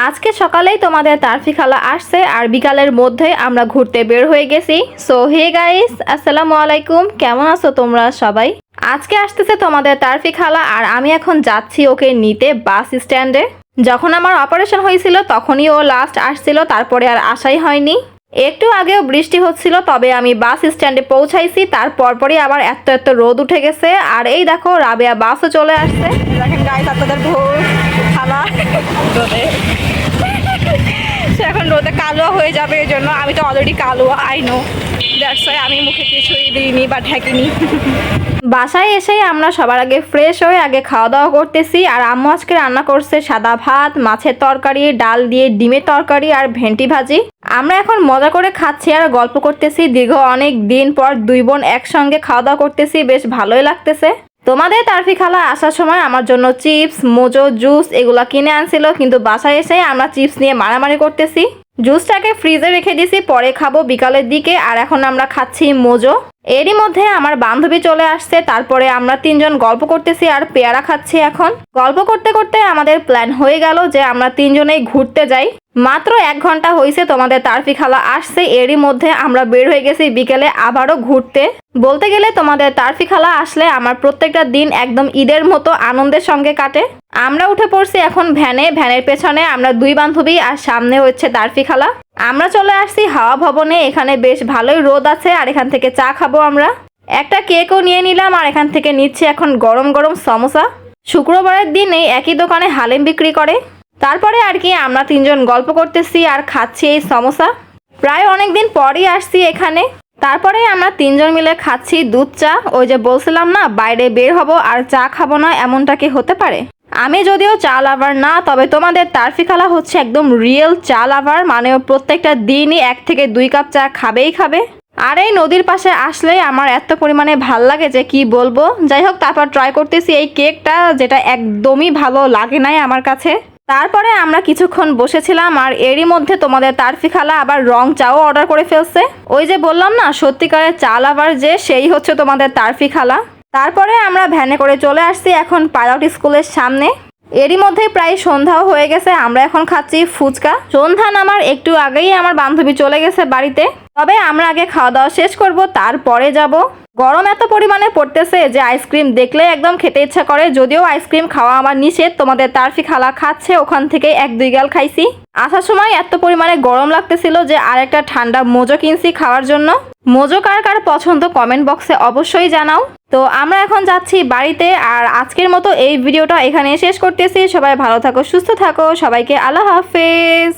আজকে সকালেই তোমাদের তারফি খালা আসছে আর বিকালের মধ্যে আমরা ঘুরতে বের হয়ে গেছি। সো হে গাইস, আসসালামু আলাইকুম, কেমন আছো তোমরা সবাই? আজকে আসতেছে তোমাদের তারফি খালা আর আমি এখন যাচ্ছি ওকে নিতে বাস স্ট্যান্ডে। যখন আমার অপারেশন হয়েছিল তখনই ও লাস্ট আসছিল, তারপরে আর আসাই হয়নি। একটু আগেও বৃষ্টি হচ্ছিল, তবে আমি বাস স্ট্যান্ডে পৌঁছাইছি, তারপরই আবার এত রোদ উঠে গেছে। আর এই দেখো রাবেয়া বাসও চলে আসছে। দেখেন গাইস, আপনাদের ভোর খালা রোদে, সে এখন রোদে কালোয়া হয়ে যাবে, এই জন্য আমি তো অলরেডি কালোয়া, আই নো, দ্যাটস ওয়াই আমি মুখে কিছুই দিইনি বা ঢেকিনি। বাসায় এসেই আমরা সবার আগে ফ্রেশ হয়ে আগে খাওয়া দাওয়া করতেছি। আর আম্মু আজকে রান্না করছে সাদা ভাত, মাছের তরকারি, ডাল দিয়ে ডিমের তরকারি আর ভেন্ডি ভাজি। আমরা এখন মজা করে খাচ্ছি আর গল্প করতেছি। দীর্ঘ অনেক দিন পর দুই বোন একসঙ্গে খাওয়া দাওয়া করতেছি, বেশ ভালোই লাগতেছে। তোমাদের তারফি খালা আসার সময় আমার জন্য চিপস, মোজো, জুস এগুলা কিনে আনছিল, কিন্তু বাসায় এসে আমরা চিপস নিয়ে মারামারি করতেছি। জুসটাকে ফ্রিজে রেখে দিছি, পরে খাবো বিকালের দিকে। আর এখন আমরা খাচ্ছি মোজো। এরই মধ্যে আমার বান্ধবী চলে আসছে, তারপরে আমরা তিনজন গল্প করতেছি আর পেয়ারা খাচ্ছি। এখন গল্প করতে করতে আমাদের প্ল্যান হয়ে গেল যে আমরা তিনজনেই ঘুরতে যাই। মাত্র 1 ঘন্টা হয়েছে তোমাদের তারফি খালা আসছে, এরই মধ্যে আমরা বের হয়ে গেছি বিকেলে আবারও ঘুরতে। বলতে গেলে তোমাদের তারফি খালা আসলে আমার প্রত্যেকটা দিন একদম ঈদের মতো আনন্দের সঙ্গে কাটে। আমরা উঠে পড়ছি এখন ভ্যানে, ভ্যানের পেছনে আমরা দুই বান্ধবী আর সামনে হচ্ছে তারফি খালা। আমরা চলে আসছি হাওয়া ভবনে, এখানে বেশ ভালোই রোদ আছে আর এখান থেকে চা খাবো আমরা। একটা কেকও নিয়ে নিলাম আর এখান থেকে নিচ্ছি এখন গরম গরম সমোসা। শুক্রবারের দিন এই একই দোকানে হালিম বিক্রি করে। তারপরে আর কি আমরা তিনজন গল্প করতেছি আর খাচ্ছি এই সমোসা। প্রায় অনেক দিন পরই আসছি এখানে। তারপরে আমরা তিনজন মিলে খাচ্ছি দুধ চা। ওই যে বলছিলাম না বাইরে বের হব আর চা খাবো না, এমনটা কি হতে পারে? আমি যদিও চা লাভার না, তবে তোমাদের তারফি খালা হচ্ছে একদম রিয়েল চা লাভার, মানে প্রত্যেকটা দিনই 1 থেকে 2 কাপ চা খাবেই খাবে। আর এই নদীর পাশে আসলে আমার এত পরিমাণে ভাল লাগে যে কি বলবো। যাই হোক, তারপর ট্রাই করতেছি এই কেকটা, যেটা একদমই ভালো লাগে নাই আমার কাছে। তারপরে আমরা কিছুক্ষণ বসেছিলাম আর এরই মধ্যে তোমাদের তারফি খালা আবার রং চাও অর্ডার করে ফেলছে। ওই যে বললাম না সত্যিকারের চা লাভার যে, সেই হচ্ছে তোমাদের তারফি খালা। তারপরে আমরা ভ্যানে করে চলে আসছি এখন পাইলট স্কুলের সামনে। এরই মধ্যে প্রায় সন্ধ্যাও হয়ে গেছে, আমরা এখন খাচ্ছি ফুচকা। সন্ধ্যা নামার একটু আগেই আমার বান্ধবী চলে গেছে বাড়িতে, তবে আমরা আগে খাওয়া দাওয়া শেষ করব, তারপরে যাব। গরম এত পরিমাণে পড়তেছে যে আইসক্রিম দেখলে একদম খেতে ইচ্ছা করে, যদিও আইসক্রিম খাওয়া আমার নিষেধ। তোমাদের তারফি খালা খাচ্ছে, ওখান থেকে 1-2 গাল খাইছি। আসার সময় এত পরিমাণে গরম লাগতেছিল যে আরেকটা ঠান্ডা মোজো কিনছি খাওয়ার জন্য। মোজো কার কার পছন্দ কমেন্ট বক্সে অবশ্যই জানাও। তো আমরা এখন যাচ্ছি বাড়িতে। আর আজকের মতো এই ভিডিওটা এখানে শেষ করতেছি। সবাই ভালো থাকো, সুস্থ থাকো, সবাইকে আল্লাহ হাফেজ।